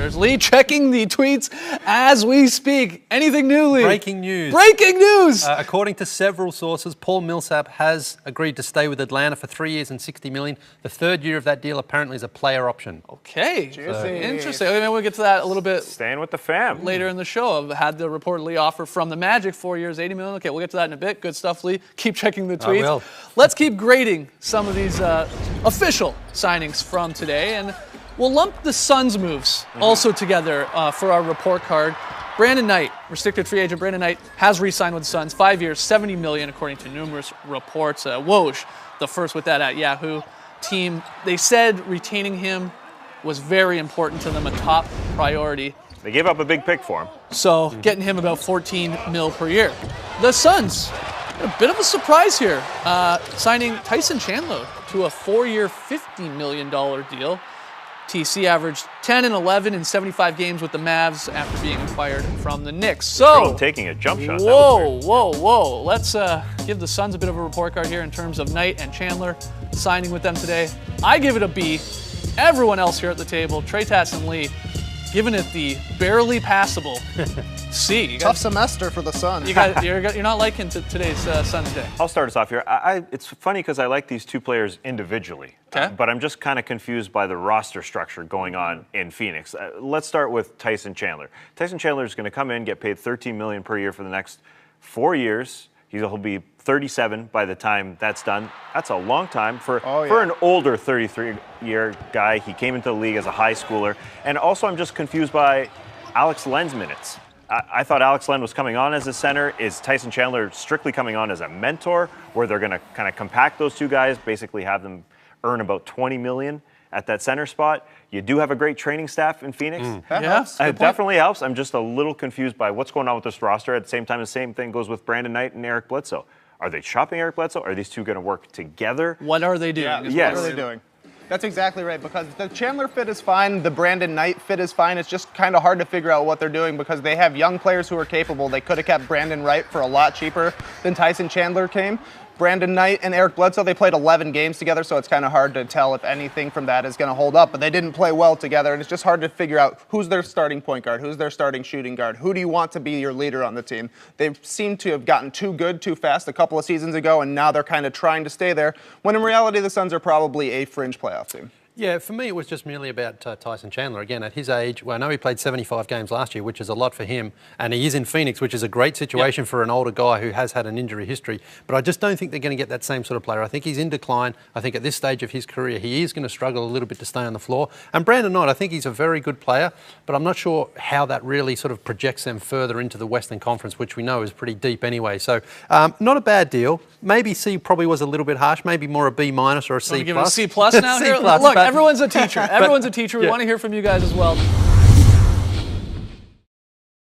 There's Lee checking the tweets as we speak. Anything new, Lee? Breaking news. Breaking news! According to several sources, Paul Millsap has agreed to stay with Atlanta for 3 years and $60 million. The third year of that deal apparently is a player option. Okay, interesting. Okay, maybe we'll get to that a little bit. Staying with the fam. Later in the show. I've had the reportedly offer from the Magic, 4 years, $80 million. Okay, we'll get to that in a bit. Good stuff, Lee. Keep checking the tweets. I will. Let's keep grading some of these official signings from today, and we'll lump the Suns moves also together for our report card. Brandon Knight, restricted free agent Brandon Knight, has re-signed with the Suns. 5 years, $70 million, according to numerous reports. Woj, the first with that at Yahoo team. They said retaining him was very important to them, a top priority. They gave up a big pick for him. So getting him about $14 million per year. The Suns, a bit of a surprise here, signing Tyson Chandler to a 4-year, $50 million deal. TC averaged 10 and 11 in 75 games with the Mavs after being fired from the Knicks. So taking a jump shot. Whoa. Let's give the Suns a bit of a report card here in terms of Knight and Chandler signing with them today. I give it a B. Everyone else here at the table, Trey Tatz and Lee, giving it the barely passable C. Tough semester for the Suns. You're not liking today's Suns day. I'll start us off here. It's funny because I like these two players individually, but I'm just kind of confused by the roster structure going on in Phoenix. Let's start with Tyson Chandler. Tyson Chandler is going to come in, get paid $13 million per year for the next 4 years. He'll be 37 by the time that's done. That's a long time for an older 33-year guy. He came into the league as a high schooler. And also I'm just confused by Alex Len's minutes. I thought Alex Len was coming on as a center. Is Tyson Chandler strictly coming on as a mentor, where they're going to kind of compact those two guys, basically have them earn about $20 million at that center spot? You do have a great training staff in Phoenix. That helps. It definitely helps. I'm just a little confused by what's going on with this roster. At the same time, the same thing goes with Brandon Knight and Eric Bledsoe. Are they shopping Eric Bledsoe? Are these two going to work together? What are they doing? Yes. What are they doing? That's exactly right, because the Chandler fit is fine, the Brandon Knight fit is fine. It's just kind of hard to figure out what they're doing because they have young players who are capable. They could have kept Brandon Wright for a lot cheaper than Tyson Chandler came. Brandon Knight and Eric Bledsoe, they played 11 games together, so it's kind of hard to tell if anything from that is going to hold up. But they didn't play well together, and it's just hard to figure out who's their starting point guard, who's their starting shooting guard, who do you want to be your leader on the team. They seem to have gotten too good too fast a couple of seasons ago, and now they're kind of trying to stay there, when in reality the Suns are probably a fringe playoff team. Yeah, for me, it was just merely about Tyson Chandler. Again, at his age, well, I know he played 75 games last year, which is a lot for him, and he is in Phoenix, which is a great situation for an older guy who has had an injury history. But I just don't think they're going to get that same sort of player. I think he's in decline. I think at this stage of his career, he is going to struggle a little bit to stay on the floor. And Brandon Knight, I think he's a very good player, but I'm not sure how that really sort of projects them further into the Western Conference, which we know is pretty deep anyway. So not a bad deal. Maybe C probably was a little bit harsh, maybe more a B- or a C+. Give it a C+ now here? Look, everyone's a teacher. Everyone's a teacher. We want to hear from you guys as well.